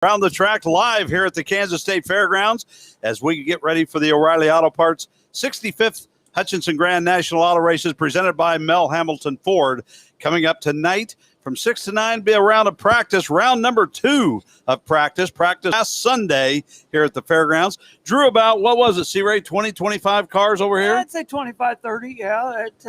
Around the track live here at the Kansas State Fairgrounds as we get ready for the O'Reilly Auto Parts 65th Hutchinson Grand National Auto Races presented by Mel Hambelton Ford. Coming up tonight from 6 to 9 be a round of practice, round number 2 of practice last Sunday here at the fairgrounds. Drew about, what was it, C-Ray, 20, 25 cars over here? I'd say 25, 30, yeah. It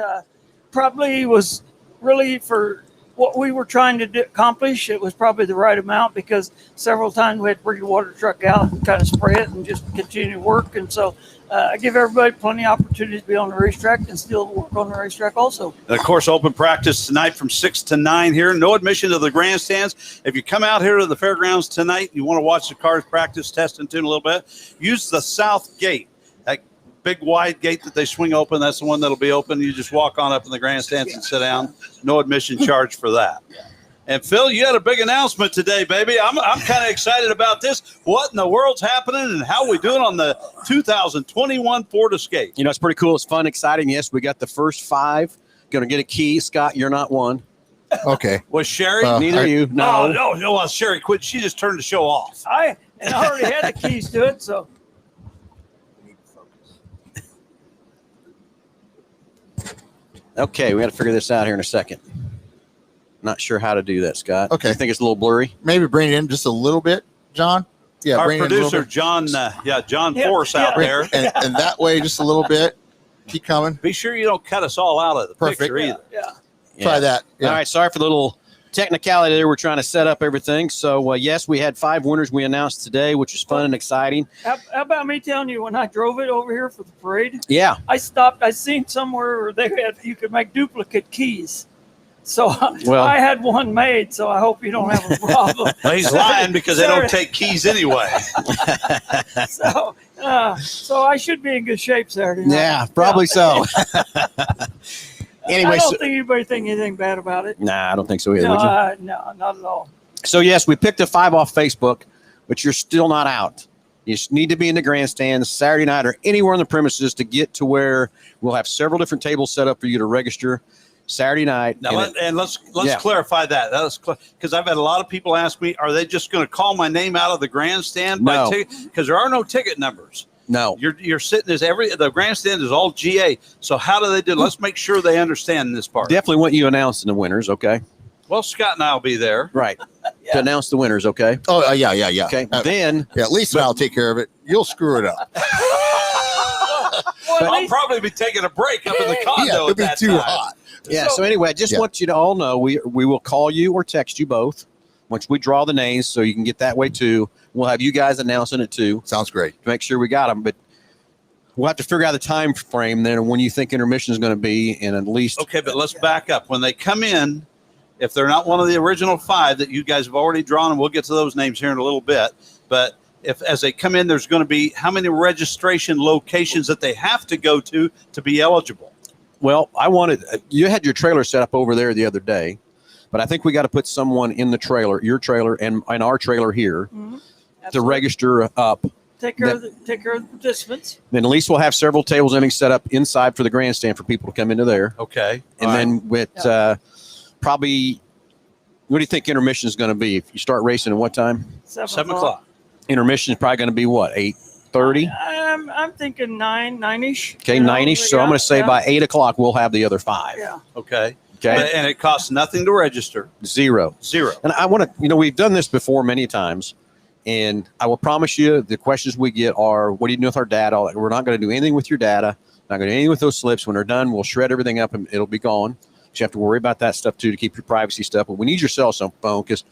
probably was really for what we were trying to accomplish. It was probably the right amount because several times we had to bring the water truck out and kind of spray it and just continue to work. And so I give everybody plenty of opportunities to be on the racetrack and still work on the racetrack also. And of course, open practice tonight from 6 to 9 here. No admission to the grandstands. If you come out here to the fairgrounds tonight, you want to watch the cars practice, test, and tune a little bit, use the south gate. That big wide gate that they swing open, that's the one that'll be open. You just walk on up in the grandstands and sit down. No admission charge for that. And Phil, you had a big announcement today, baby. I'm kind of excited about this. What in the world's happening and how we doing on the 2021 Ford Escape? You know, it's pretty cool. It's fun, exciting. Yes, we got the first 5. Going to get a key. Scott, you're not one. Okay. Was Sherry? Neither you. No. No. Well, Sherry quit. She just turned the show off. I already had the keys to it, so. Okay, we got to figure this out here in a second. Not sure how to do that, Scott. Okay. I think it's a little blurry. Maybe bring it in just a little bit, John. Yeah, our bring producer, it in John Force out there. and that way, just a little bit. Keep coming. Be sure you don't cut us all out of the picture either. Yeah. Try that. Yeah. All right, sorry for the little technicality there. We're trying to set up everything. So, yes, we had 5 winners we announced today, which was fun and exciting. How about me telling you when I drove it over here for the parade? Yeah. I stopped. I seen somewhere where you could make duplicate keys. So I had one made, so I hope you don't have a problem. Well, he's lying because they don't take keys anyway. So I should be in good shape Saturday night. Yeah, probably so. Anyway, I don't think anybody think anything bad about it. Nah, I don't think so either, would you? No, not at all. So, yes, we picked a 5 off Facebook, but you're still not out. You need to be in the grandstands Saturday night or anywhere on the premises to get to where we'll have several different tables set up for you to register Saturday night. Now, let's clarify that. Because I've had a lot of people ask me, are they just going to call my name out of the grandstand? No. Because there are no ticket numbers. No. You're sitting as the grandstand is all GA. So how do they do? Let's make sure they understand this part. Definitely want you announcing the winners, okay? Well, Scott and I will be there. Right. To announce the winners, okay? Oh, yeah. Okay. Then. Yeah, at least I'll take care of it. You'll screw it up. I'll probably be taking a break up in the condo it'll be too hot. Yeah. So anyway, I just want you to all know we will call you or text you both once we draw the names, so you can get that way too. We'll have you guys announcing it too. Sounds great. To make sure we got them, but we'll have to figure out the time frame then when you think intermission is going to be, and at least. Okay, but let's back up. When they come in, if they're not one of the original 5 that you guys have already drawn, and we'll get to those names here in a little bit, but if as they come in, there's going to be how many registration locations that they have to go to be eligible? Well, you had your trailer set up over there the other day, but I think we got to put someone in the trailer, your trailer and our trailer here to register up. Take care of the participants. Then at least we'll have several tables set up inside for the grandstand for people to come into there. Okay. And then with probably, what do you think intermission is going to be? If you start racing at what time? 7 o'clock. Intermission is probably going to be what, 8:30? I'm thinking 9-ish. Okay, 9-ish. So I'm going to say by 8 o'clock we'll have the other 5. Yeah. Okay. And it costs nothing to register. Zero. And I want to, we've done this before many times, and I will promise you the questions we get are, what do you do with our data? We're not going to do anything with your data. Not going to do anything with those slips. When they're done, we'll shred everything up and it'll be gone. But you have to worry about that stuff too to keep your privacy stuff. But we need your cell phone because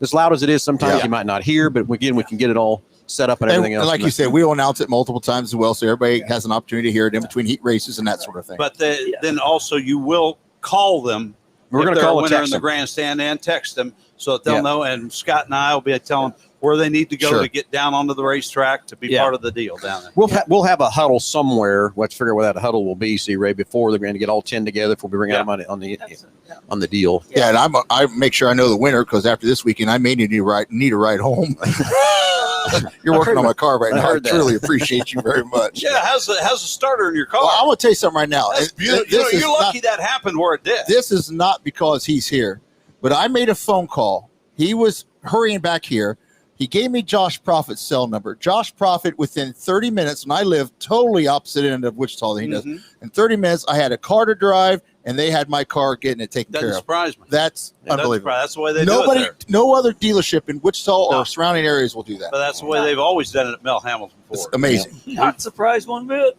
as loud as it is, sometimes you might not hear, but again, we can get it all set up and everything else. And like you said, we'll announce it multiple times as well, so everybody has an opportunity to hear it in between heat races and that sort of thing. But then also you will call them. We're going to call a winner in the grandstand and text them so that they'll know. And Scott and I will be telling them where they need to go to get down onto the racetrack to be part of the deal down there. We'll have a huddle somewhere. Let's figure out where that huddle will be, C-Ray, before they're going to get all 10 together before we bring out money on the deal. Yeah, and I make sure I know the winner because after this weekend, I may need a ride home. You're working on my car right now. I truly appreciate you very much. Yeah, how's the starter in your car? Well, I want to tell you something right now. That's beautiful. You're lucky that happened where it did. This is not because he's here, but I made a phone call. He was hurrying back here. He gave me Josh Profit's cell number. Josh Profit, within 30 minutes, and I live totally opposite end of Wichita than he does. In 30 minutes, I had a car to drive, and they had my car getting it taken care Doesn't of. surprise me. That's unbelievable. That's the way they do it there. No other dealership in Wichita or surrounding areas will do that. But that's the way they've always done it at Mel Hambelton It's before. amazing. Not surprised one bit.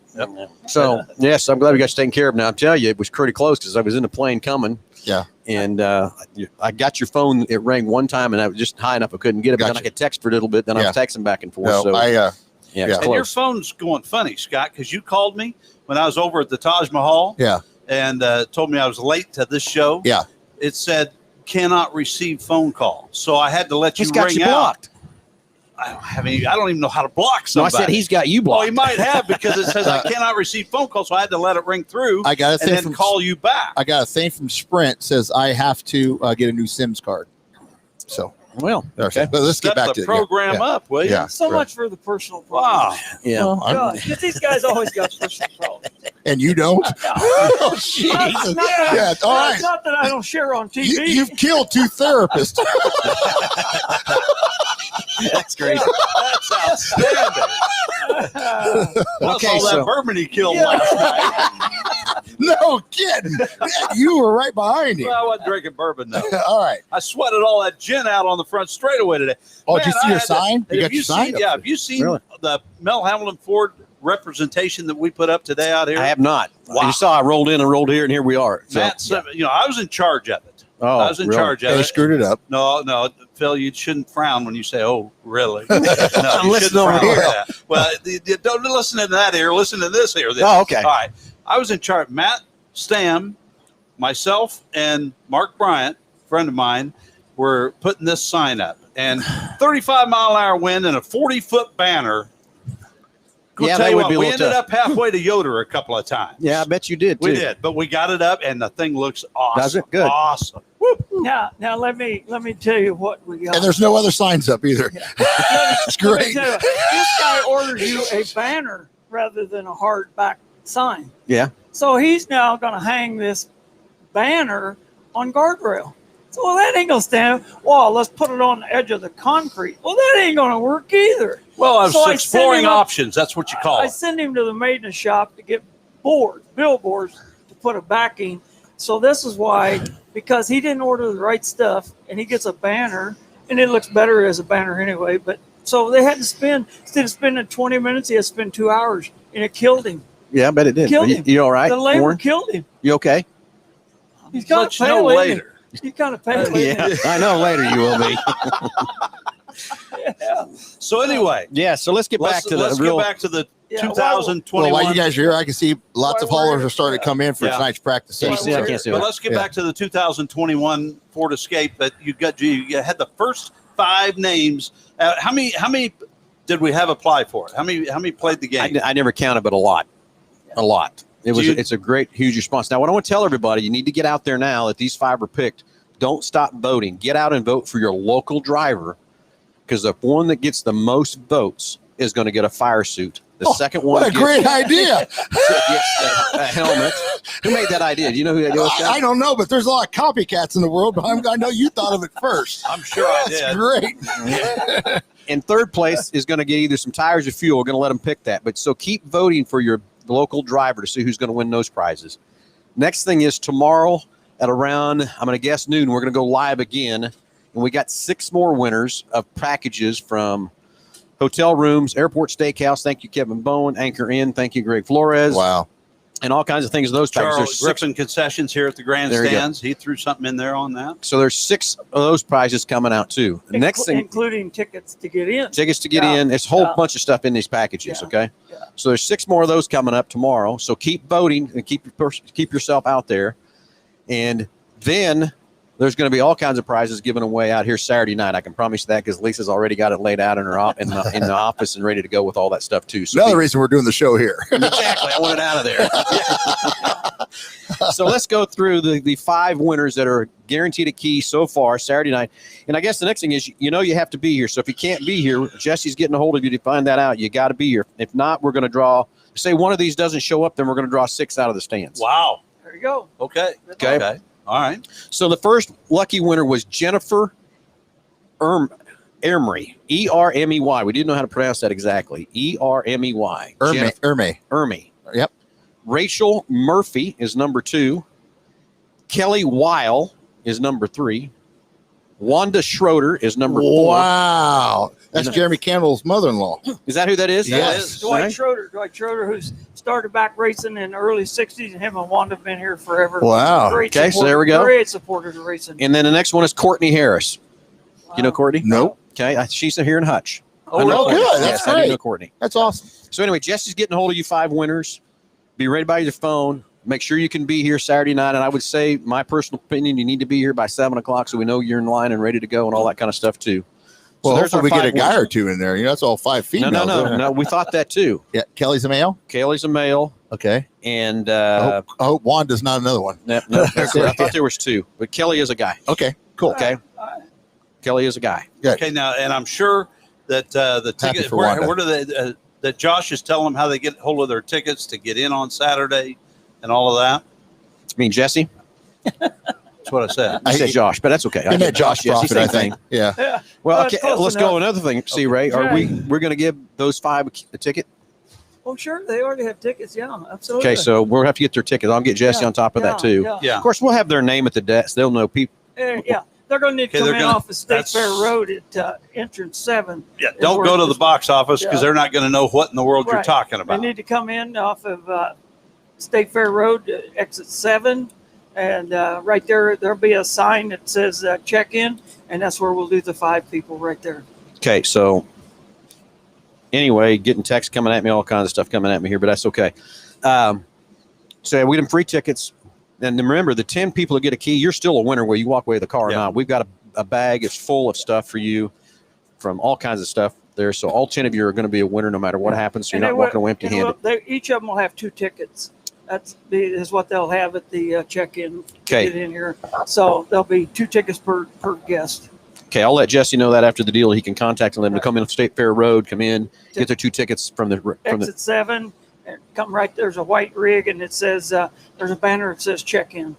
So, yes, I'm glad we got you taken care of. Now, I'll tell you, it was pretty close because I was in the plane coming. Yeah. And I got your phone. It rang one time, and I was just high enough I couldn't get it. But then I could text for a little bit. Then I was texting back and forth. No, so, yeah. it's And your close. phone's going funny, Scott, because you called me when I was over at the Taj Mahal. Yeah. And told me I was late to this show. Yeah. It said cannot receive phone call, so I had to let you He's got ring you out. blocked. I don't even know how to block No, I somebody. said he's got you Oh, blocked. he might have because it says I cannot receive phone calls, so I had to let it ring through. I got a and thing then from call you back. I got a thing from Sprint says I have to get a new Sims card. So Well, okay. but let's Step get back the to program yeah. up, will you? Yeah. So right. much for the personal Wow. problems. Yeah. Well, God, 'cause these guys always got personal problems. and you don't? Oh, Jesus. Not that, Yeah, all right. it's not that I don't share on TV. You've killed 2 therapists. That's crazy. That's outstanding. Plus Okay, all so- that bourbon he killed last night. No kidding. You were right behind him. Well, I wasn't drinking bourbon, though. All right. I sweated all that gin out on the front straightaway today. Oh, Man, did you I see your had to- sign? You got have your sign seen, up yeah, there. have you seen Really? the Mel Hambelton Ford representation that we put up today out here? I have not. Wow. You saw I rolled in and rolled here, and here we are. So, Matt, I was in charge of it. oh, I was in really? charge of They it. screwed it up. No, Phil, you shouldn't frown when you say, "Oh, really?" No, I'm you listening shouldn't over frown here. like that. Well, don't listen to that ear. Listen to this ear. Then. Oh, okay. All right. I was in charge. Matt Stam, myself, and Mark Bryant, friend of mine, were putting this sign up. And 35-mile-an-hour wind and a 40-foot banner. Yeah, Tell that you would what, be a we little ended tough. up halfway to Yoder a couple of times. Yeah, I bet you did, too. We did, but we got it up, and the thing looks awesome. Does it? Good. Awesome. Now let me tell you what we got. And there's no other signs up either. It's Let me great. tell you, this guy ordered you a banner rather than a hardback sign. Yeah. So he's now going to hang this banner on guardrail. So that ain't going to stand. Well, let's put it on the edge of the concrete. Well, that ain't going to work either. Well, I was So I exploring sent him up- options. That's what you call I it. sent him to the maintenance shop to get billboards to put a backing. So this is why, because he didn't order the right stuff, and he gets a banner, and it looks better as a banner anyway. But so they had to spend, instead of spending 20 minutes, he had to spend 2 hours, and it killed him. Yeah, I bet it did. Killed You, him. you all right, The labor Warren? killed him. You okay? He's kind of Let you pale. know isn't he? later. He's kind of pale. Yeah, isn't I know later you will be. he? Yeah. So anyway, Yeah, so let's get back to the let's real. get back to the Yeah, 2021. Well, while you guys are here, I can see lots of Why we're- haulers are starting to come in for Yeah. tonight's practice Yeah, you session. see, I can't see But it. let's get Yeah. back to the 2021 Ford Escape that you had the first 5 names. How many did we have apply for it? How many played the game? I never counted, but a lot. It's a great, huge response. Now, what I want to tell everybody, you need to get out there now that these 5 are picked. Don't stop voting. Get out and vote for your local driver, because the one that gets the most votes is going to get a fire suit. The second one What a gets, great idea. gets a helmet. Who made that idea? Do you know who that was? I don't know, but there's a lot of copycats in the world, but I know you thought of it first. I'm sure I That's did. great. And third place is going to get either some tires or fuel. We're going to let them pick that. But so keep voting for your local driver to see who's going to win those prizes. Next thing is tomorrow at around, I'm going to guess noon, we're going to go live again. And we got 6 more winners of packages from hotel rooms, airport steakhouse. Thank you, Kevin Bowen. Anchor Inn. Thank you, Greg Flores. Wow. And all kinds of things. Those packages. Charles There's 6. Griffin concessions here at the There you go. grandstands. He threw something in there on that. So there's 6 of those prizes coming out too. The next thing, including tickets to get in. tickets to get Yeah. in. There's a whole Yeah. bunch of stuff in these packages. Yeah. Okay. Yeah. So there's 6 more of those coming up tomorrow. So keep voting and keep yourself out there. And then there's going to be all kinds of prizes given away out here Saturday night. I can promise you that, because Lisa's already got it laid out in her in the office and ready to go with all that stuff too. So Another reason we're doing the show here. exactly. I want it out of there. So let's go through the 5 winners that are guaranteed a key so far Saturday night. And I guess the next thing is, you have to be here. So if you can't be here, Jesse's getting a hold of you to find that out. You got to be here. If not, we're going to draw. Say one of these doesn't show up, then we're going to draw 6 out of the stands. Wow. There you go. Okay. Okay. All right. So the first lucky winner was Jennifer Ermey, Ermey. We didn't know how to pronounce that exactly. Ermey. Ermey. Yep. Rachel Murphy is number 2. Kelly Weil is number 3. Wanda Schroeder is number 4. Wow. That's Jeremy Campbell's mother-in-law. Is that who that is? Yes. Dwight Schroeder, who's started back racing in the early 60s, and him and Wanda have been here forever. Wow. Great Okay, so there we go. Great supporters of racing. And then the next one is Courtney Harris. You know Courtney? Nope. Okay, she's here in Hutch. Oh, I know really? Courtney. Good. That's Yes, I do great. know Courtney. That's awesome. So anyway, Jesse's getting a hold of you 5 winners. Be ready by your phone. Make sure you can be here Saturday night. And I would say, my personal opinion, you need to be here by 7 o'clock so we know you're in line and ready to go and all that kind of stuff too. Well, there's hopefully we our get a 5 guy winners. or 2 in there. You know, that's all 5 females. No. We thought that too. Yeah, Kelly's a male. Kaylee's a male, Okay. and I hope Wanda's not another one. no, that's it. I thought there was 2, but Kelly is a guy. Okay, cool. Okay, Kelly is a guy. Okay, now, and I'm sure that the Happy ticket, for where Wanda. do they, that Josh is telling them how they get hold of their tickets to get in on Saturday and all of that. I mean, Jesse. That's what I said. I said Josh, but that's okay. I met Josh Jesse, Profit, I same think. thing. Yeah. Yeah. Well, That's okay, close let's enough. go another thing. See, Ray, are we're going to give those 5 a ticket? Oh, sure. They already have tickets. Yeah, absolutely. Okay, so we'll have to get their tickets. I'll get Jesse on top of that too. Yeah. Of course, we'll have their name at the desk. They'll know people. Yeah. They're going to need to Okay, come they're in gonna- off of State that's- Fair Road at entrance 7. Yeah, is don't where go to it's- the box office because Yeah. they're not going to know what in the world you're Right. talking They about. need to come in off of State Fair Road, exit 7. And right there'll be a sign that says check in. And that's where we'll do the 5 people right there. Okay, so anyway, getting texts coming at me, all kinds of stuff coming at me here, but that's okay. So we get them free tickets. And then remember, the 10 people who get a key, you're still a winner whether you walk away with a car or Yeah. not. We've got a bag. It's full of stuff for you from all kinds of stuff there. So all 10 of you are going to be a winner no matter what happens. So you're not walking away empty-handed. Each of them will have 2 tickets. Is what they'll have at the check-in to Okay. get in here. So there'll be 2 tickets per guest. Okay, I'll let Jesse know that after the deal. He can contact them to come in State Fair Road, come in, get their 2 tickets from the Exit 7, and come right there's a white rig, and it says there's a banner that says check-in.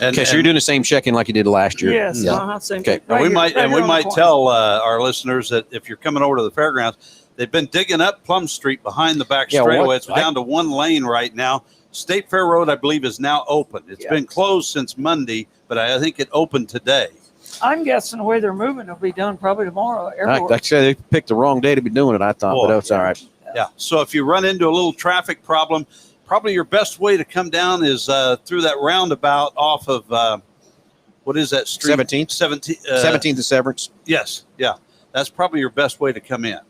And, Okay, so you're doing the same check-in like you did last year. Yes, Yeah. same Okay. thing. and we Right might here, and right we here on the might corner. tell our listeners that if you're coming over to the fairgrounds, they've been digging up Plum Street behind the back Yeah, straightaway. what- It's down to 1 lane right now. State Fair Road, I believe, is now open. It's Yeah. been closed since Monday, but I think it opened today. I'm guessing the way they're moving, it'll be done probably tomorrow. Like Everywhere. I said, they picked the wrong day to be doing it, I thought, Boy. but that's all right. Yeah. So if you run into a little traffic problem, probably your best way to come down is through that roundabout off of what is that street? 17th. 17th and Severance. Yes. Yeah. That's probably your best way to come in,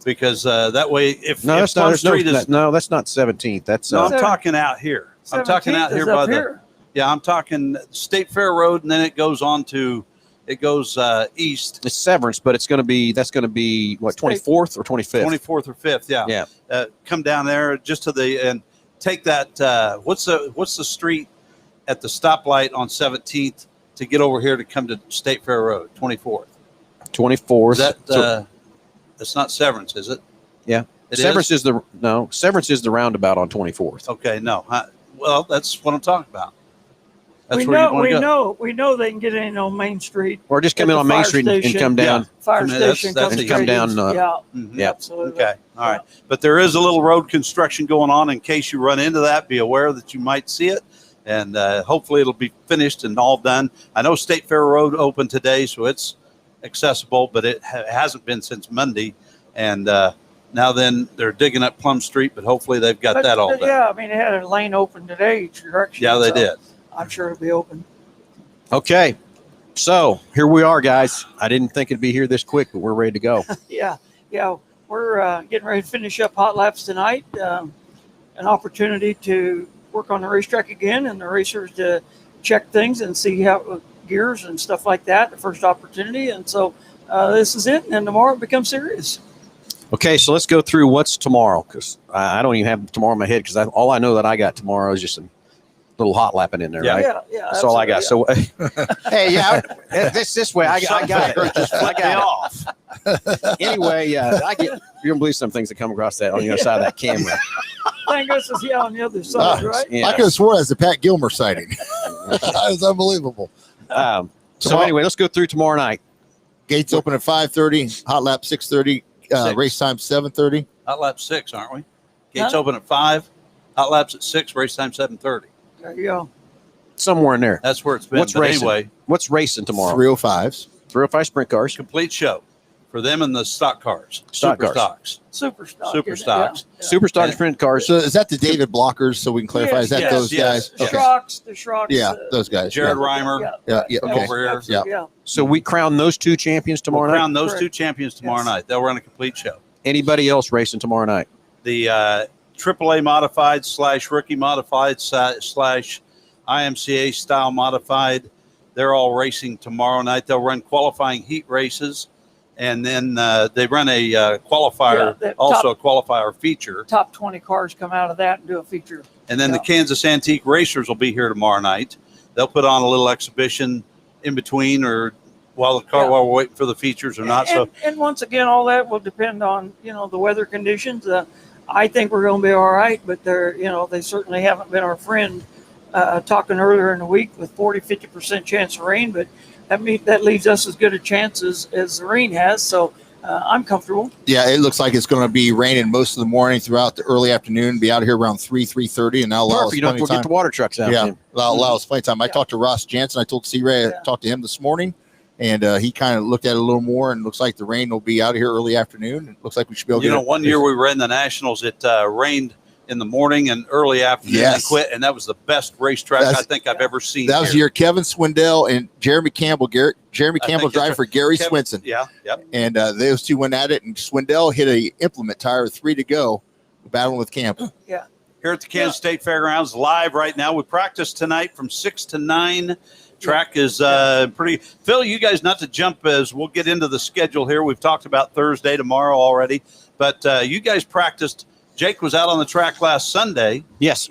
because that way, if No, if that's not. Plum There's Street no, is no, that's not 17th. That's no, I'm Seven- talking out here. I'm talking 17th out here is by up the. here. Yeah, I'm talking State Fair Road, and then it goes on to, it goes east, it's Severance, but it's going to be what, 24th or 25th? 24th or 5th. Yeah. Yeah. Come down there just to the and take that. What's the street at the stoplight on 17th to get over here to come to State Fair Road? 24th. 24th. Is that So- it's not Severance, is it? Yeah. It Severance is? Severance is the roundabout on 24th. Okay, no. Well, that's what I'm talking about. That's we where know, you want we to go. know, we know they can get in on Main Street. Or just come At in the on Main fire Street and station. come down. Fire I mean, that's- station that's comes easy. Come straight down, east. Mhm. Yeah, Yeah. absolutely. Okay, all right. But there is a little road construction going on. In case you run into that, be aware that you might see it, and hopefully it'll be finished and all done. I know State Fair Road opened today, so it's accessible, but it hasn't been since Monday, and now then they're digging up Plum Street, but hopefully they've got But, that all done. yeah, I mean, they had a lane open today each direction. Yeah, they so did. I'm sure it'll be open. Okay. So here we are, guys. I didn't think it'd be here this quick, but we're ready to go. Yeah, we're getting ready to finish up hot laps tonight. An opportunity to work on the racetrack again, and the racers to check things and see how gears and stuff like that. The first opportunity, and so this is it. And then tomorrow it becomes serious. Okay, so let's go through what's tomorrow, because I don't even have tomorrow in my head, because all I know that I got tomorrow is just a little hot lapping in there, Yeah. right? Yeah. That's all I got. absolutely. So, hey, yeah, this way, I got it. Just flip me off. Anyway, I get. You're gonna believe some things that come across that on the other side of that camera. Thank goodness it's on the other side, right? Yeah. I could have swore that's the Pat Gilmer sighting. That was unbelievable. So Tomorrow- anyway, let's go through tomorrow night. Gates open at 5:30. Hot lap 6:30. Race time 7:30. Hot lap 6, aren't we? Gates Huh? open at 5. Hot laps at 6. Race time 7:30. There you go. Somewhere in there. That's where it's been. What's But racing? anyway, What's racing tomorrow? 305s. 305 sprint cars. complete show for them and the stock cars. Stock Super cars. stocks. Super stock. Super isn't it? stocks. Yeah. Super stock And- sprint cars. So is that the David Blockers? So we can clarify. Yes, Is that yes, those yes. guys? The Okay. Shrocks. Yeah, those guys. Jared Yeah. Reimer. Yeah. Okay. Over here. Yeah. So we crown those two champions tomorrow We'll night. crown those Correct. two champions tomorrow Yes. night. They'll run a complete show. Anybody else racing tomorrow night? The AAA modified / rookie modified / IMCA style modified. They're all racing tomorrow night. They'll run qualifying heat races, and then they run a qualifier, Yeah, also a qualifier feature. Top 20 cars come out of that and do a feature. And then the Yeah. Kansas Antique Racers will be here tomorrow night. They'll put on a little exhibition in between, or while we're waiting for the features or not. And once again, all that will depend on the weather conditions. I think we're going to be all right, but they certainly haven't been our friend. Talking earlier in the week with 40-50% chance of rain, but that leaves us as good a chance as the rain has. So I'm comfortable. Yeah, it looks like it's going to be raining most of the morning throughout the early afternoon. Be out here around 3:30, and now allow us Perfect. You don't have plenty to of get the time. water trucks out. Yeah, man. allow us plenty of time. I Yeah. talked to Ross Jansen. I told C-Ray. I Yeah. talked to him this morning, and he kind of looked at it a little more, and looks like the rain will be out here early afternoon. It looks like we should be able to get it. one year we ran the Nationals. It rained in the morning and early afternoon and Yes. quit, and that was the best racetrack That's- I think I've ever seen. That was the here. year Kevin Swindell and Jeremy Campbell. Jeremy I Campbell think that's driving for Gary Kevin- Swinson. Yeah, yep. And those two went at it, and Swindell hit a implement tire with 3 to go, battling with Campbell. Yeah. Here at the Kansas State Fairgrounds, live right now. We practice tonight from 6 to 9. Track is pretty. Phil, you guys, not to jump as we'll get into the schedule here. We've talked about Thursday, tomorrow already, but you guys practiced. Jake was out on the track last Sunday. Yes.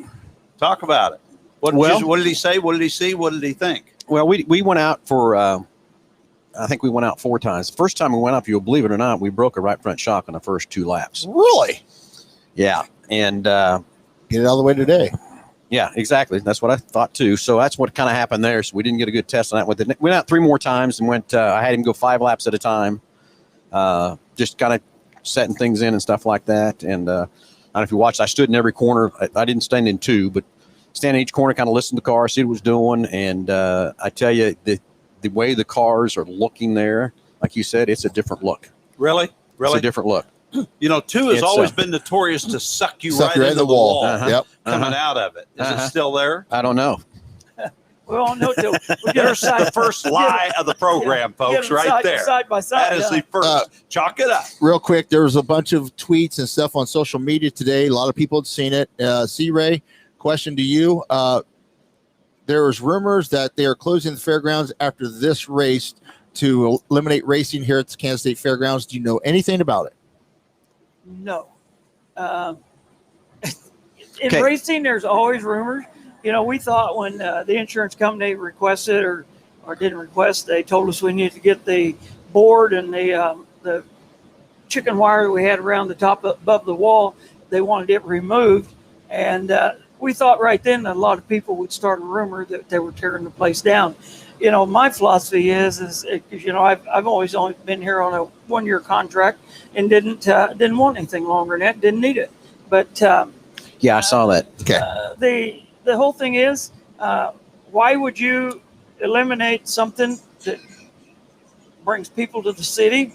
Talk about it. What did he say? What did he see? What did he think? Well, we went out for, I think we went out 4 times. The first time we went out, if you'll believe it or not, we broke a right front shock on the first 2 laps. Really? Yeah. And Get it all the way today. yeah, exactly. That's what I thought too. So that's what kind of happened there. So we didn't get a good test on that. Went out 3 more times and I had him go 5 laps at a time, just kind of setting things in and stuff like that. And I don't know if you watched, I stood in every corner. I didn't stand in 2, but stand in each corner, kind of listen to the car, see what it was doing. And I tell you, the way the cars are looking there, like you said, it's a different look. Really? It's a different look. 2 has It's, always been notorious to suck you Suck right you into the wall, Uh-huh. Yep. coming out of it. Is it still there? I don't know. We all know till we get There's side, the first lie of the program, folks, get 'em right side, there. side by side. That is yeah. the first. Chalk it up. Real quick, there was a bunch of tweets and stuff on social media today. A lot of people had seen it. C-Ray, question to you. There was rumors that they are closing the fairgrounds after this race to eliminate racing here at the Kansas State Fairgrounds. Do you know anything about it? No. In Okay. racing, there's always rumors. We thought when the insurance company requested or didn't request, they told us we needed to get the board and the chicken wire that we had around the top above the wall. They wanted it removed. And we thought right then that a lot of people would start a rumor that they were tearing the place down. My philosophy is I've always only been here on a 1-year contract and didn't want anything longer than that, didn't need it. But Yeah, I saw that. Okay. the whole thing is, why would you eliminate something that brings people to the city?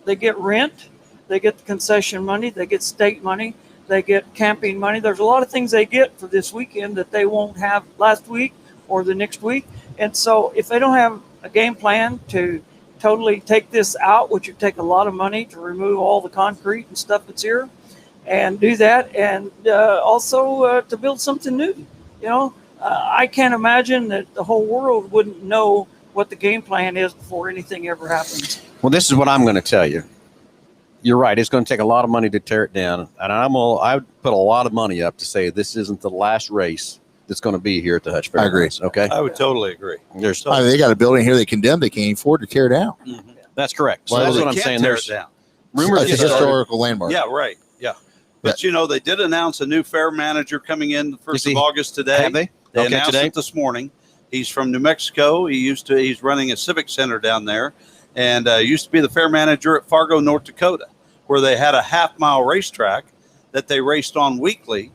They get rent, they get the concession money, they get state money, they get camping money. There's a lot of things they get for this weekend that they won't have last week or the next week. And so if they don't have a game plan to totally take this out, which would take a lot of money to remove all the concrete and stuff that's here, and do that, and also to build something new. I can't imagine that the whole world wouldn't know what the game plan is before anything ever happens. Well, this is what I'm going to tell you. You're right. It's going to take a lot of money to tear it down. And I would put a lot of money up to say this isn't the last race that's going to be here at the Hutch I agree. Fairgrounds. Okay. I would totally agree. There's, They got a building here they condemned. They can't afford to tear down. that's correct. So Well, that's they what I'm Can't saying. tear There's it down. rumors. It's a get started. historical landmark. Yeah, right. Yeah. But, they did announce a new fair manager coming in the 1st Is he- of August today. Have they? They Okay, announced today? it this morning. He's from New Mexico. He's running a civic center down there, and used to be the fair manager at Fargo, North Dakota, where they had a half-mile racetrack that they raced on weekly.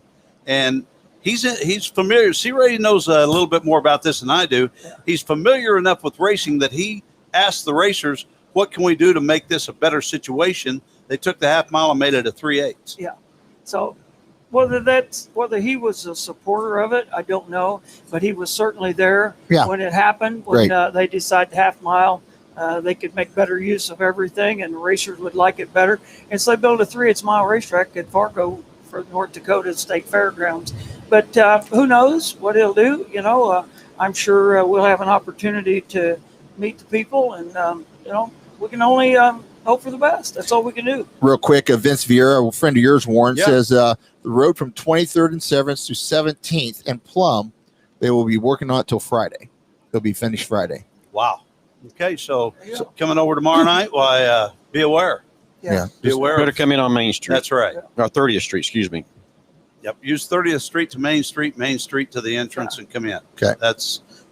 And he's familiar. C-Ray knows a little bit more about this than I do. Yeah. He's familiar enough with racing that he asked the racers, what can we do to make this a better situation? They took the half mile and made it a 3/8. Yeah. So whether he was a supporter of it, I don't know, but he was certainly there when it happened, when they decided half mile, they could make better use of everything and the racers would like it better. And so they built a 3/8 mile racetrack at Fargo for North Dakota State Fairgrounds. But who knows what he'll do? I'm sure we'll have an opportunity to meet the people, and we can only hope for the best. That's all we can do. Real quick, Vince Vieira, a friend of yours, Warren, says the road from 23rd and 7th to 17th and Plum, they will be working on it till Friday. They'll be finished Friday. Wow. Okay, so coming over tomorrow night, why be aware. Be aware. Better come in on Main Street. That's right. Or 30th Street, excuse me. Yep. Use 30th Street to Main Street to the entrance, and come in. Okay.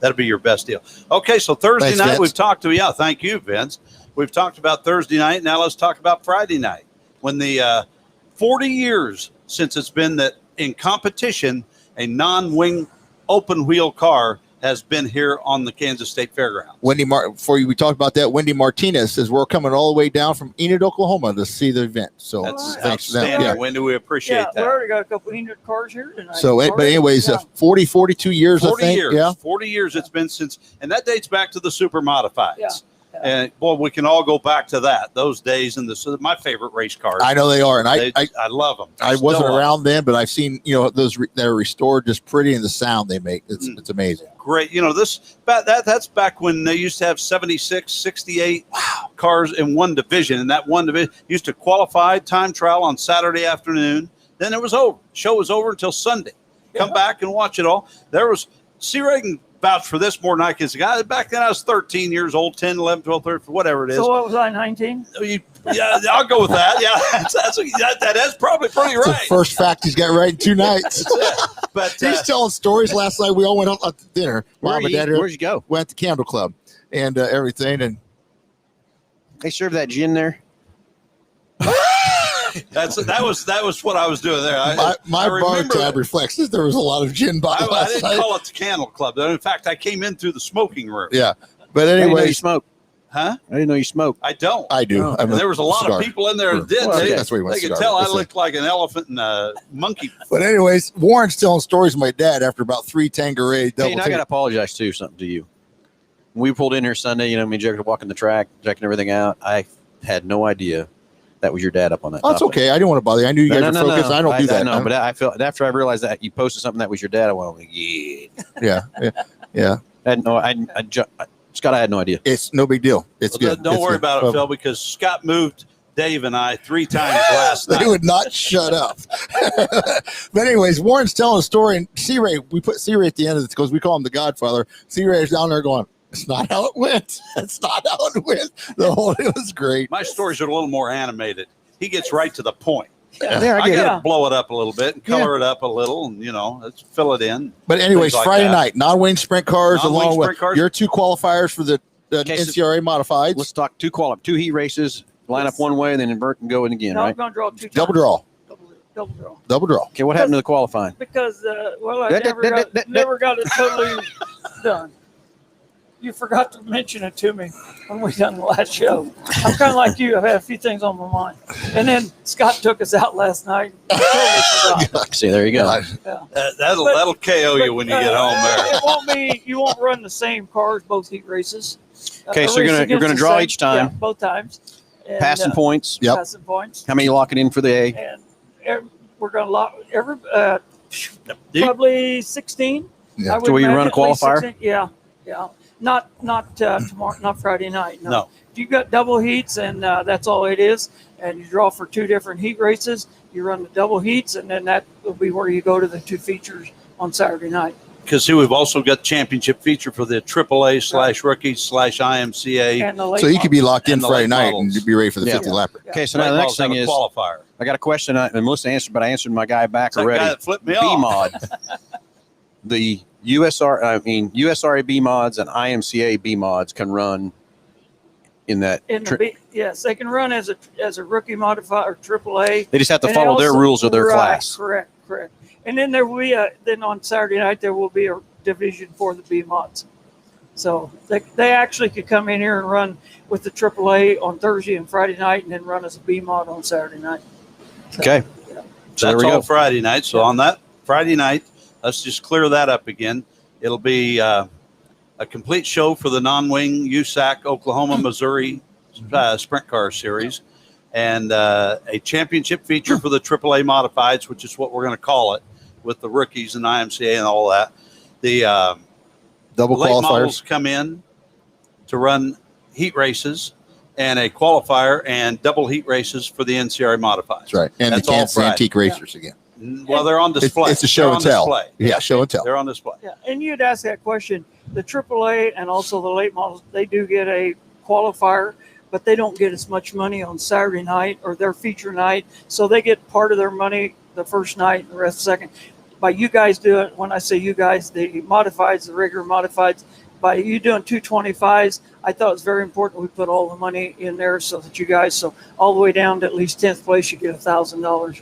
That'll be your best deal. Okay, so Thursday Thanks, night Vince. we've talked to thank you, Vince. We've talked about Thursday night. Now let's talk about Friday night, when the 40 years since it's been that in competition, a non-wing open wheel car has been here on the Kansas State Fairgrounds. Before we talked about that, Wendy Martinez says we're coming all the way down from Enid, Oklahoma to see the event. So That's thanks to them. outstanding, Wendy. We appreciate we that. already got a couple of Enid cars here tonight. So, but anyways, 42 years, 40 I think. years. Yeah. 40 years it's been since, and that dates back to the super modifieds. Yeah. And boy, we can all go back to those days. And my favorite race cars. I know they are, and I love them. I wasn't around then, but I've seen those that are restored, just pretty, and the sound they make. It's amazing. Great. That's back when they used to have 76, 68 cars in one division, and that one division used to qualify time trial on Saturday afternoon. Then it was over. Show was over until Sunday. Come back and watch it all. There was C-Reagan vouch for this more than I can. Back then I was 13 years old, 10, 11, 12, 13, whatever it is. So what was I, 19? Yeah, I'll go with that. Yeah, that's probably pretty right. It's the first fact he's got right in 2 nights. But he's telling stories. Last night we all went out to dinner. Mom and Dad Where'd you go? went to Candle Club and everything. And They serve that gin there. that was what I was doing there. my bar tab reflects that there was a lot of gin bottles I last didn't night. call it the Candle Club. In fact, I came in through the smoking room. Yeah, but I didn't know you anyway, smoke. Huh? I didn't know you smoke. I don't. I do. Oh. I'm And there was a lot cigar. of people in there that did. Well, They, that's what he wants they could cigar. tell I That's it. looked like an elephant and a monkey. But anyways, Warren's telling stories of my dad after about 3 Tanqueray double. Hey, and I got to apologize too. Something to you. When we pulled in here Sunday, me and Jack were walking the track, checking everything out. I had no idea that was your dad up on that. Oh, it's topic. okay. I didn't want to bother you. I knew you guys were focused. I don't do that. No, but I felt after I realized that you posted something that was your dad, I went, Yeah. I had no. Scott, I had no idea. It's no big deal. It's Well, good. don't It's worry good. about it, Phil, because Scott moved Dave and I 3 times last They night. would not shut up. But anyways, Warren's telling a story, and C-Ray, we put C-Ray at the end of this because we call him the Godfather. C-Ray is down there going, "It's not how it went. It's not how it went." It was great. My stories are a little more animated. He gets right to the point. There, I get got to blow it up a little bit and color it up a little, and let's fill it in. But anyways, Things like Friday that. night, non-wing sprint cars Non-wing along with sprint cars. your 2 qualifiers for the Okay, so NCRA modifieds. Let's talk 2 heat races. Line up one way, and then invert and go in again, No, I'm right? going to draw 2 times. Double draw. Double draw. Double draw. Okay, what happened to the qualifying? Because, I never got it totally done. You forgot to mention it to me when we done the last show. I'm kind of like you. I've had a few things on my mind. And then Scott took us out last night. I totally forgot. See, there you go. Yeah. That'll KO you when you get home there. It won't be. You won't run the same cars both heat races. Okay, so race you're against gonna the draw same- each time. Yeah, both times. And, Passing points. Yep. Passing points. How many you locking in for the A? And we're going to lock probably 16. Yeah. I would So will you run a imagine at least qualifier? 16. Yeah. Not tomorrow, not Friday night. No. If you got double heats and that's all it is, and you draw for 2 different heat races, you run the double heats, and then that will be where you go to the 2 features on Saturday night. Because see, we've also got championship feature for the AAA/rookies/IMCA. And the late So you could be locked in And the Friday late night models. and be ready for the Yeah. 50 lapper. Okay, so now the next thing is qualifier. I got a question, and Melissa answered, but I answered my guy back It's that already. guy that flipped me B off. mod. the USRA B mods and IMCA B mods can run in that. Yes, they can run as a rookie modified or AAA. They just have to And follow their also- rules of their right, class. Correct. And then there will be then on Saturday night there will be a division for the B mods. So they actually could come in here and run with the AAA on Thursday and Friday night, and then run as a B mod on Saturday night. So, Okay. yeah. So there That's we all go. Friday night. So on that Friday night, let's just clear that up again. It'll be a complete show for the non-wing USAC Oklahoma Missouri Sprint Car Series, and a championship feature for the AAA Modifieds, which is what we're going to call it, with the rookies and IMCA and all that. The Double late models qualifiers. come in to run heat races and a qualifier and double heat races for the NCRA Modifieds. That's right. And That's the all Kansas Friday. Antique Racers again. Well, they're on display. It's a show They're and on tell. display. Yeah, show and tell. They're on display. Yeah, and you'd ask that question. The AAA and also the late models, they do get a qualifier, but they don't get as much money on Saturday night or their feature night. So they get part of their money the first night and the rest the second. By you guys do it, when I say you guys, the modifieds, the regular modifieds, by you doing 225s, I thought it was very important we put all the money in there so that you guys, so all the way down to at least 10th place, you get $1,000.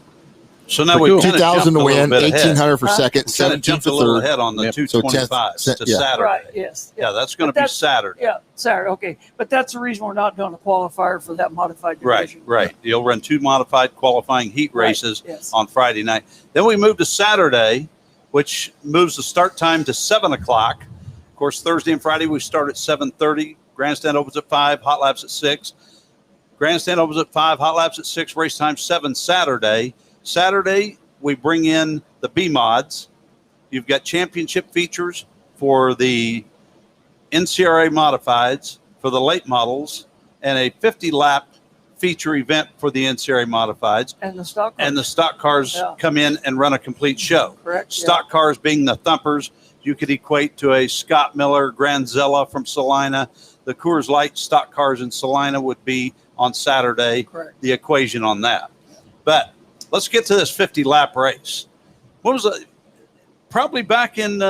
So now Pretty we cool. kind of 2,000 to win, 1,800 for Huh? second, We kind of 17 jumped for a little third. ahead on the Yep. So 225s to yeah. Saturday. Right, yes. Yeah, that's going to But be that's- Saturday. Yeah, Saturday, okay. But that's the reason we're not doing a qualifier for that modified Right, division. right. You'll run two modified qualifying heat Right, races yes. on Friday night. Then we move to Saturday, which moves the start time to 7 o'clock. Of course, Thursday and Friday we start at 7:30. Grandstand opens at 5, hot laps at 6. Grandstand opens at 5, hot laps at 6, race time 7 Saturday. Saturday, we bring in the B mods. You've got championship features for the NCRA modifieds, for the late models, and a 50-lap feature event for the NCRA modifieds. And the stock And the stock cars Yeah. come in and run a complete show. correct. yeah. Stock cars being the thumpers, you could equate to a Scott Miller Granzella from Salina. The Coors Light stock cars in Salina would be on Saturday, Correct. the equation on that. But let's get to this 50-lap race. What was it? Probably back in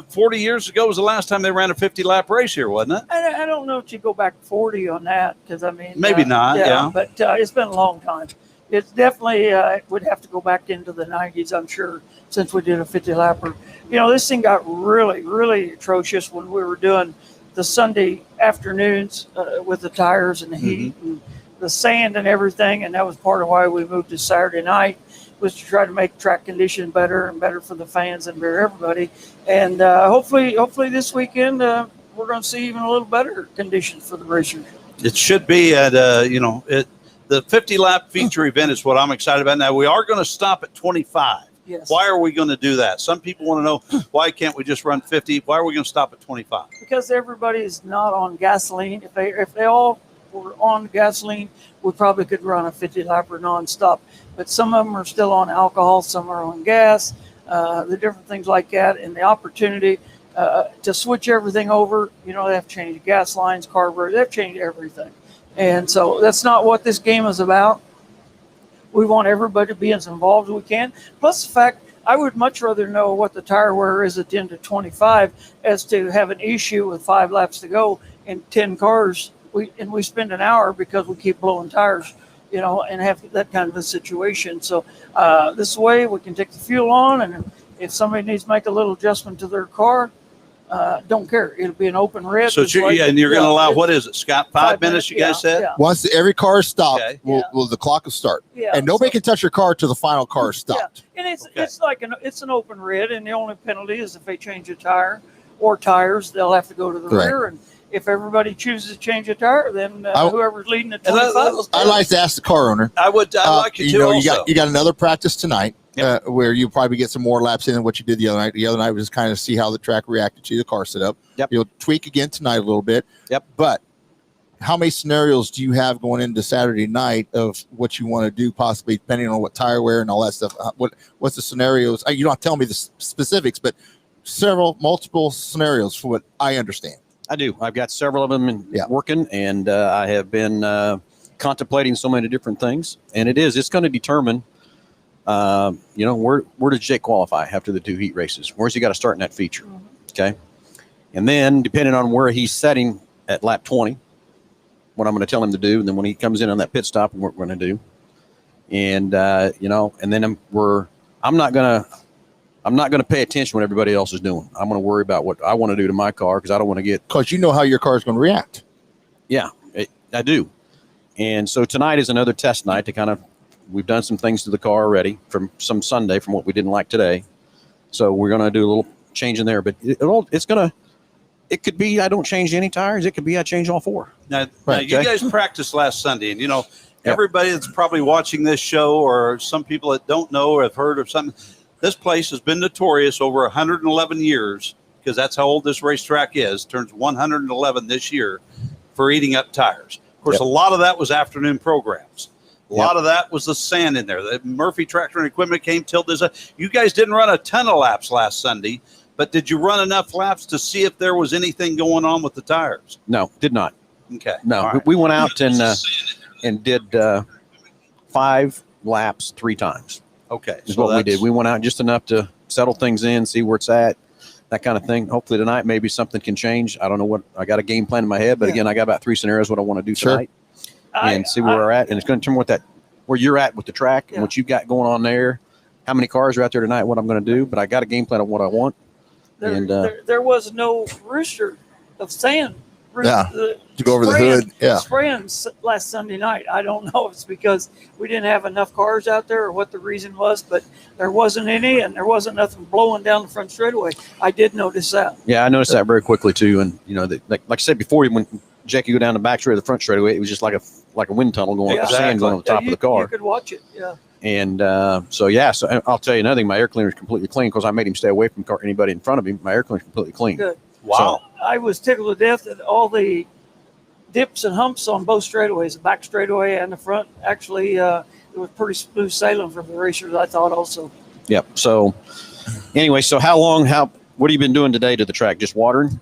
40 years ago was the last time they ran a 50-lap race here, wasn't it? I don't know if you go back 40 on that because I mean Maybe not, yeah. But it's been a long time. It's definitely it would have to go back into the 90s, I'm sure, since we did a 50 lapper. You know, this thing got really atrocious when we were doing the Sunday afternoons with the tires and the heat and the sand and everything, and that was part of why we moved to Saturday night, was to try to make track condition better and better for the fans and for everybody. And hopefully this weekend we're going to see even a little better conditions for the racers. It should be at, the 50-lap feature event is what I'm excited about. Now, we are going to stop at 25. Yes. Why are we going to do that? Some people want to know, why can't we just run 50? Why are we going to stop at 25? Because everybody is not on gasoline. If they all were on gasoline, we probably could run a 50 lapper nonstop. But some of them are still on alcohol, some are on gas, the different things like that, and the opportunity to switch everything over. You know, they have to change gas lines, carburetors, they have to change everything. And so that's not what this game is about. We want everybody to be as involved as we can. Plus the fact, I would much rather know what the tire wear is at the end of 25 as to have an issue with 5 laps to go and 10 cars. We spend an hour because we keep blowing tires, you know, and have that kind of a situation. So this way we can take the fuel on, and if somebody needs to make a little adjustment to their car, don't care. It'll be an open red. So, just like- and you're going to allow, it's what is it, Scott? 5 minutes, you guys said? Yeah. Once every car is stopped, Okay. will the clock will start. Yeah. And nobody can touch your car till the final car is stopped. And it's Okay. it's like it's an open red, and the only penalty is if they change a tire or tires, they'll have to go to the Right. rear. And if everybody chooses to change a tire, then I- whoever's leading at And 25 will I'd like to ask the car owner. I'd like you to know, also. you got another practice tonight Yep. where you'll probably get some more laps in than what you did the other night. The other night was kind of see how the track reacted to the car setup. Yep. You'll tweak again tonight a little bit. Yep. But how many scenarios do you have going into Saturday night of what you want to do, possibly depending on what tire wear and all that stuff? What's the scenarios? You don't have to tell me the specifics, but multiple scenarios for what I understand. I do. I've got several of them Yeah. working, and I have been contemplating so many different things. And it's going to determine Where did Jake qualify after the 2 heat races? Where's he got to start in that feature? Okay. And then depending on where he's setting at lap 20, what I'm going to tell him to do. And then when he comes in on that pit stop, what we're going to do. And, and then I'm not going to pay attention to what everybody else is doing. I'm going to worry about what I want to do to my car because I don't want to get. Because you know how your car is going to react. Yeah, I do. And so tonight is another test night to we've done some things to the car already from some Sunday from what we didn't like today. So we're going to do a little change in there, but it could be I don't change any tires. It could be I change all 4. Now you guys practiced last Sunday, and everybody that's probably watching this show or some people that don't know or have heard of something, this place has been notorious over 111 years because that's how old this racetrack is. Turns 111 this year for eating up tires. Of course, a lot of that was afternoon programs. A lot of that was the sand in there. The Murphy Tractor and Equipment came till this. You guys didn't run a ton of laps last Sunday, but did you run enough laps to see if there was anything going on with the tires? No, did not. Okay. No, right. We went out and did 5 laps 3 times. Okay. Is what we did. We went out just enough to settle things in, see where it's at, that kind of thing. Hopefully tonight maybe something can change. I don't know what I got a game plan in my head, but again, I got about 3 scenarios what I want to do tonight. And see where we're at, and it's going to determine where you're at with the track and what you've got going on there, how many cars are out there tonight, what I'm going to do. But I got a game plan of what I want. There was no rooster of sand. To go over the hood. Yeah. Spraying last Sunday night. I don't know if it's because we didn't have enough cars out there or what the reason was, but there wasn't any, and there wasn't nothing blowing down the front straightaway. I did notice that. Yeah, I noticed that very quickly too. And like I said before, when Jackie go down the back straight of the front straightaway, it was just like a wind tunnel going up the sand going on the top of the car. You could watch it. Yeah. And so I'll tell you another thing. My air cleaner is completely clean because I made him stay away from anybody in front of him. My air cleaner is completely clean. Good. Wow. So, I was tickled to death at all the dips and humps on both straightaways, the back straightaway and the front. Actually, it was pretty smooth sailing for the racers, I thought also. Yep. So anyway, so what have you been doing today to the track? Just watering?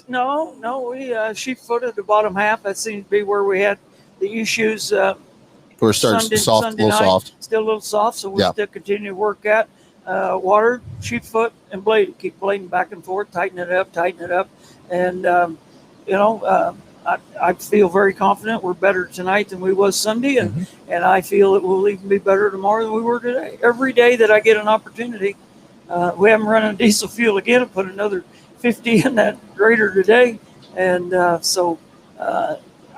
No, we sheep footed the bottom half. That seems to be where we had the issues. We're starting Sunday night, soft. Still a little soft, so we'll still continue to work at water, sheep foot, and blade. Keep blading back and forth, tighten it up. And, I feel very confident we're better tonight than we was Sunday, and I feel it will even be better tomorrow than we were today. Every day that I get an opportunity, we haven't run on diesel fuel again and put another 50 in that grader today. And I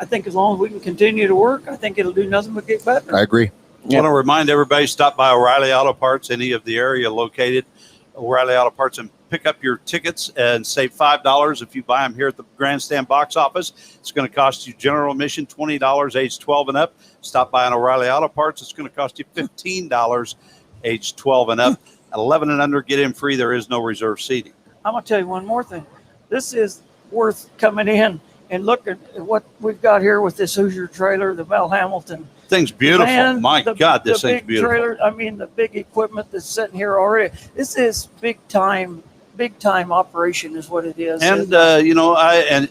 think as long as we can continue to work, I think it'll do nothing but get better. I agree. I want to remind everybody, stop by O'Reilly Auto Parts, any of the area located, O'Reilly Auto Parts, and pick up your tickets and save $5 if you buy them here at the Grandstand box office. It's going to cost you general admission $20, age 12 and up. Stop by an O'Reilly Auto Parts. It's going to cost you $15, age 12 and up. 11 and under, get in free. There is no reserve seating. I'm going to tell you one more thing. This is worth coming in and looking at what we've got here with this Hoosier trailer, the Mel Hambelton. Thing's beautiful. Man, God, this thing's beautiful. Trailer, the big equipment that's sitting here already. This is big time operation is what it is. And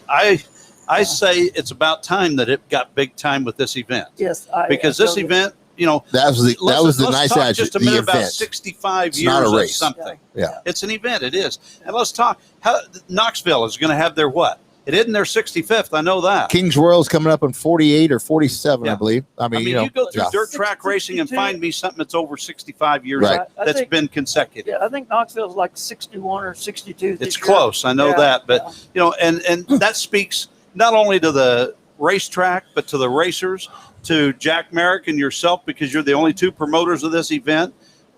I say it's about time that it got big time with this event. Yes, because this event, that was the nice attitude. Just a minute about 65 it's years not a of race. something. Yeah, it's an event. It is. And let's talk. How Knoxville is going to have their what? It isn't their 65th. I know that. Kings Royal's coming up in 48 or 47, I believe. I mean, you go through dirt track racing and find me something that's over 65 years that's been consecutive. Yeah, I think Knoxville's like 61 or 62. It's close. I know that, but and that speaks not only to the racetrack but to the racers, to Jack Merrick and yourself, because you're the only 2 promoters of this event.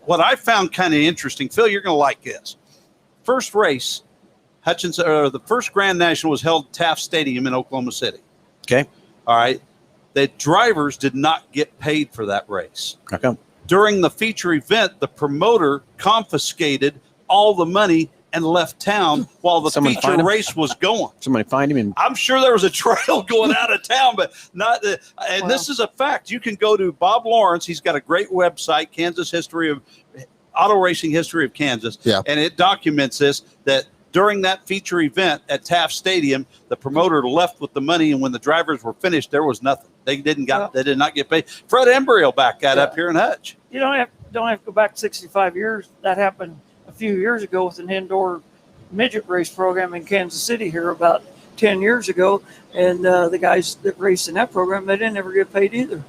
What I found kind of interesting, Phil, you're going to like this. First race. The first Grand National was held at Taft Stadium in Oklahoma City. Okay. All right. The drivers did not get paid for that race. Okay. During the feature event, the promoter confiscated all the money and left town while the feature race was going. Somebody find him. I'm sure there was a trail going out of town, but not. This is a fact. You can go to Bob Lawrence. He's got a great website, Auto Racing History of Kansas. Yeah. And it documents this, that during that feature event at Taft Stadium, the promoter left with the money, and when the drivers were finished, there was nothing. They did not get paid. Fred Embry will back that up here in Hutch. don't have to go back 65 years. That happened a few years ago with an indoor midget race program in Kansas City here about 10 years ago. And the guys that raced in that program, they didn't ever get paid either.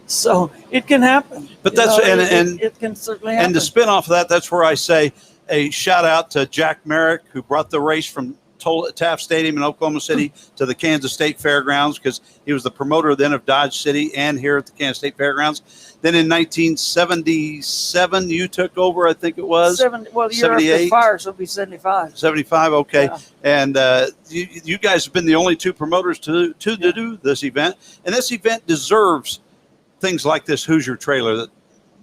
So it can happen. But You that's know, and it can certainly happen. and to spin off of that, that's where I say a shout out to Jack Merrick, who brought the race from Taft Stadium in Oklahoma City to the Kansas State Fairgrounds, because he was the promoter then of Dodge City and here at the Kansas State Fairgrounds. Then in 1977, you took over, I think it was. The year after the 78. fire, so it'll be 75. 75, okay. Yeah. And you guys have been the only two promoters to do this event. And this event deserves things like this Hoosier trailer that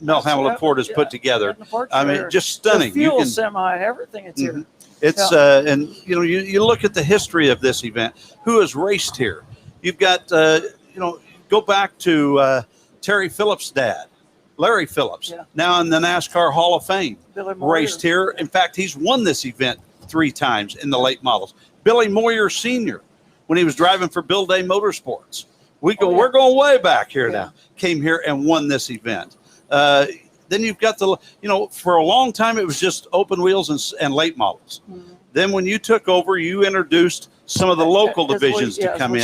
Mel Hambelton Ford has put together. I mean, just stunning. The fuel semi, everything it's here. It's and you look at the history of this event. Who has raced here? You've got go back to Terry Phillips' dad, Larry Phillips, now in the NASCAR Hall of Fame, raced here. In fact, he's won this event 3 times in the late models. Billy Moyer Sr., when he was driving for Bill Day Motorsports. We're going way back here now. Came here and won this event. Then you've got for a long time, it was just open wheels and late models. Mm-hmm. Then when you took over, you introduced some of the local divisions to come in,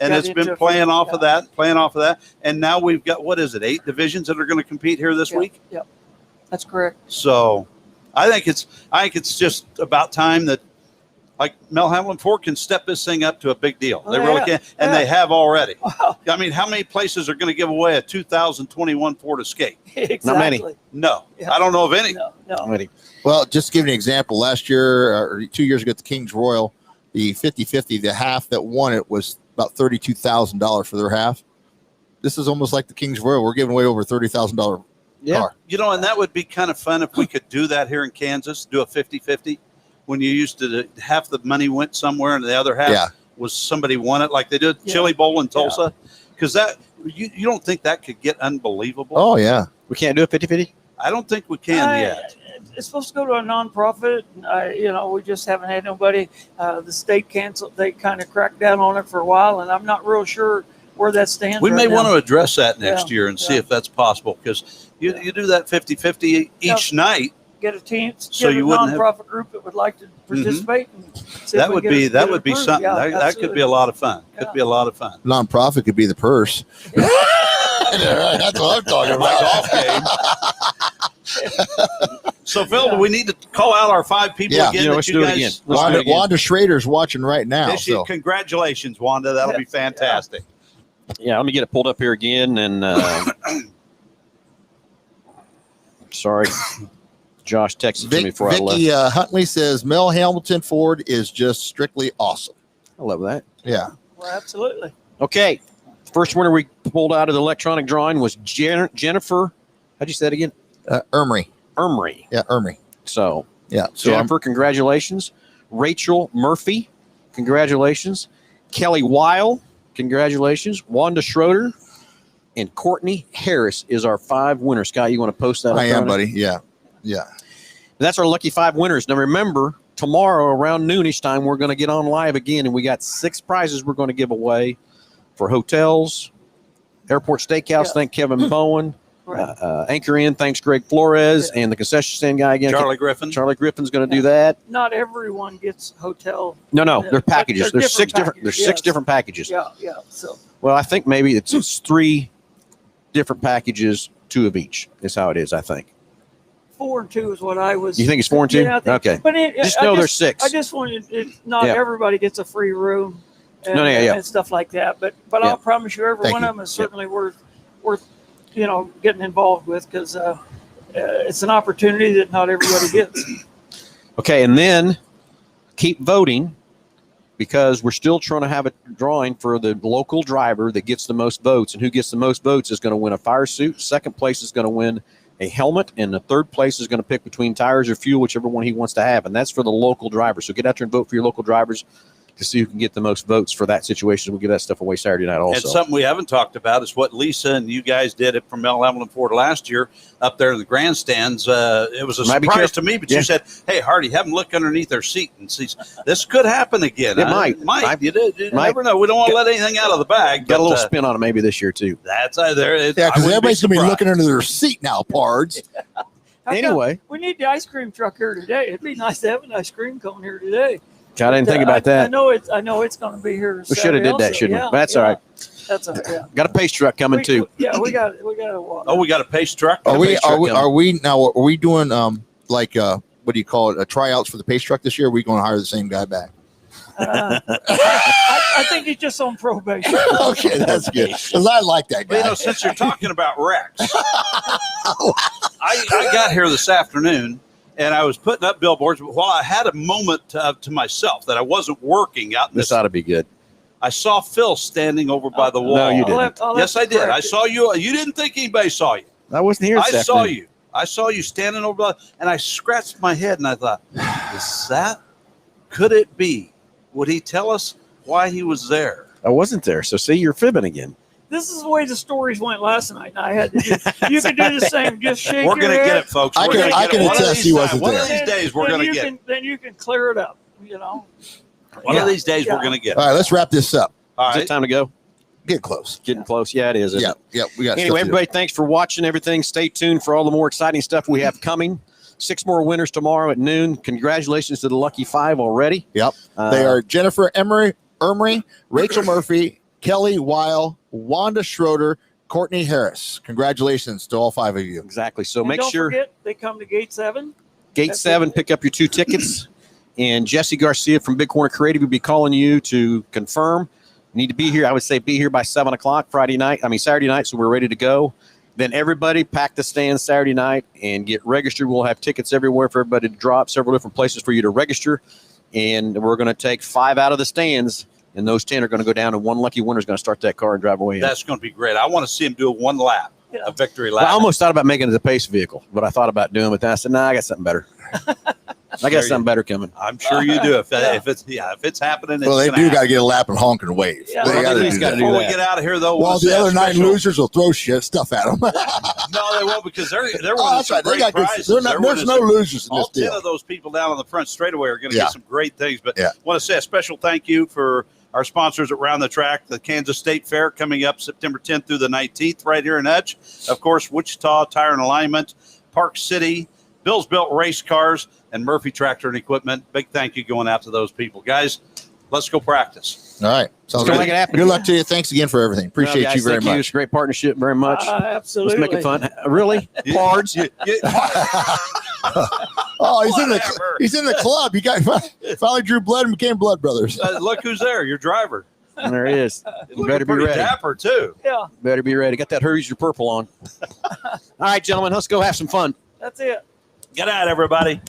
and it's been playing off of that. And now we've got, 8 divisions that are going to compete here this week? Yep, that's correct. So I think it's just about time that, like, Mel Hambelton Ford can step this thing up to a big deal. They really can, and they have already. Wow. I mean, how many places are going to give away a 2021 Ford Escape? Exactly. Not many. No, I don't know of any. No. Not many. Well, just to give you an example, last year or 2 years ago at the King's Royal, the 50-50, the half that won it was about $32,000 for their half. This is almost like the King's Royal. We're giving away over $30,000 car. And that would be kind of fun if we could do that here in Kansas, do a 50-50. When you used to, half the money went somewhere and the other half was somebody won it, like they did Chili Bowl in Tulsa. Because that you don't think that could get unbelievable? Oh, yeah. We can't do a 50-50? I don't think we can yet. It's supposed to go to a nonprofit. We just haven't had nobody. The state canceled. They kind of cracked down on it for a while, and I'm not real sure where that stands. We may now. want to address that next year and see if that's possible, because you do that 50-50 each night. Get a team, so get a nonprofit group that would like to participate. And see that would be something. Yeah, that could be a lot of fun. Could be a lot of fun. Nonprofit could be the purse. That's what I'm talking about. Golf game. So, Phil, do we need to call out our 5 people again? Let's do it again. Wanda Schrader's watching right now. Congratulations, Wanda. That'll be fantastic. Yeah, let me get it pulled up here again. And sorry. Josh texted to me before I left. Vicky Huntley says Mel Hambelton Ford is just strictly awesome. I love that. Yeah. Well, absolutely. Okay. First winner we pulled out of the electronic drawing was Jennifer. How'd you say that again? Ermery. Yeah, Ermery. So, So Jennifer, congratulations. Rachel Murphy, congratulations. Kelly Weil, congratulations. Wanda Schroeder and Courtney Harris is our 5 winners. Scott, you want to post that up? I am, buddy. Yeah. That's our lucky 5 winners. Now, remember, tomorrow around noonish time, we're going to get on live again, and we got 6 prizes we're going to give away for hotels, Airport Steakhouse. Thank Kevin Bowen. Anchor In, thanks Greg Flores, and the concession stand guy again. Charlie Griffin. Charlie Griffin's going to do that. Not everyone gets hotel. No, they're packages. There's 6 different. There's 6 different packages. Yeah. So. Well, I think maybe it's 3 different packages, 2 of each. Is how it is. I think. 4 and 2 is what I was. You think it's 4 and 2? Yeah, Okay. But just know there's 6. I just wanted not everybody gets a free room. And, and stuff like that. But I'll promise you, every one of them is certainly worth getting involved with, because it's an opportunity that not everybody gets. Okay, and then keep voting, because we're still trying to have a drawing for the local driver that gets the most votes, and who gets the most votes is going to win a fire suit. Second place is going to win a helmet, and the third place is going to pick between tires or fuel, whichever one he wants to have, and that's for the local driver. So get out there and vote for your local drivers. to see who can get the most votes for that situation. We'll give that stuff away Saturday night also. And something we haven't talked about is what Lisa and you guys did it from Mel Hambelton Ford last year up there in the grandstands. It was a Might be surprise careful. to me, but Yeah. you said, "Hey, Hardy, have them look underneath their seat and see. This could happen again. It might. You Might. never know. We don't want to let anything out of the bag. Got but, a little spin on it maybe this year too. That's there. Yeah, because everybody's going to be looking under their seat now, Pards. How come Anyway. we need the ice cream truck here today. It'd be nice to have an ice cream cone here today. I didn't think about I that. know it's going to be here. We should have did that, shouldn't we? Yeah, But that's yeah. all right. That's all right. Yeah. Got a pace truck coming too. Yeah, we got a Oh, we got a pace truck. Are we coming. doing what do you call it? Tryouts for the pace truck this year? Or are we going to hire the same guy back? I think he's just on probation. Okay, that's good. Because I like that Well, guy. since you're talking about wrecks, I got here this afternoon and I was putting up billboards. But while I had a moment to myself that I wasn't working out in This ought to be good. I saw Phil standing over by the wall. No, you didn't. Yes, I did. I saw you. You didn't think anybody saw you. I wasn't here. I saw you. I saw you standing over by, and I scratched my head and I thought, is that? Could it be? Would he tell us why he was there? I wasn't there. So see, you're fibbing again. This is the way the stories went last night. And I had to you can do the same. Just shake We're your going to head. get it, folks. I We're can- gonna I get can it. One of attest these he times- wasn't One there. of these days, we're Then going to you get can- Then you can clear it up. One of these days, Yeah. we're going to get All it. right, let's wrap this up. All Is it right. time to go? Get close. Getting close. Yeah, it is. isn't Yeah, it? we got. Anyway, everybody, thanks for watching everything. Stay tuned for all the more exciting stuff we have coming. 6 more winners tomorrow at noon. Congratulations to the Lucky 5 already. Yep. They are Jennifer Emery, Rachel Murphy, Kelly Weil, Wanda Schroeder, Courtney Harris. Congratulations to all 5 of you. Exactly. So And make don't sure forget, they come to Gate 7. Gate That's 7, it. pick up your 2 tickets. And Jesse Garcia from Big Corner Creative will be calling you to confirm. You need to be here. I would say be here by 7 o'clock Saturday night, so we're ready to go. Then everybody pack the stands Saturday night and get registered. We'll have tickets everywhere for everybody to drop, several different places for you to register. And we're going to take 5 out of the stands, and those 10 are going to go down, and one lucky winner is going to start that car and drive away. That's going to be great. I want to see him do a one lap, Yeah. a victory Well, lap. I almost thought about making it a pace vehicle, but I thought about doing it. Then I said, I got something better. I got something better coming. I'm sure you do. If Yeah. it's happening, it's Well, they gonna do got to happen. get a lap and honk and wave. Yeah. They Well, gotta at least do gotta that. do Before we that. get out of here, though, Well, we'll the say other a 9 special- losers will throw stuff at them. No, they won't because they're winning That's some right. They great got good. prizes. There's They're no winning some- losers in all this 10 deal. of those people down on the front straightaway are going to Yeah. get some great things. But Yeah. I want to say a special thank you for our sponsors at Round the Track, the Kansas State Fair coming up September 10th through the 19th right here in Hutch. Of course, Wichita Tire and Alignment, Park City, Bill's Built Race Cars, and Murphy Tractor and Equipment. Big thank you going out to those people. Guys, let's go practice. All right. Sounds Let's go good. make it happen. Good luck to you. Thanks again for everything. Appreciate Well, guys, you very thank much. It's a great partnership. Very much. Absolutely. Let's make it fun. Really? Pards? Oh, he's Whatever. in the club. You got finally drew blood and became blood brothers. Look who's there, your driver. There he is. Looking Better be pretty ready. dapper, too. Yeah, Better be ready. Got that Hurries Your Purple on. All right, gentlemen, let's go have some fun. that's it. Good night, everybody.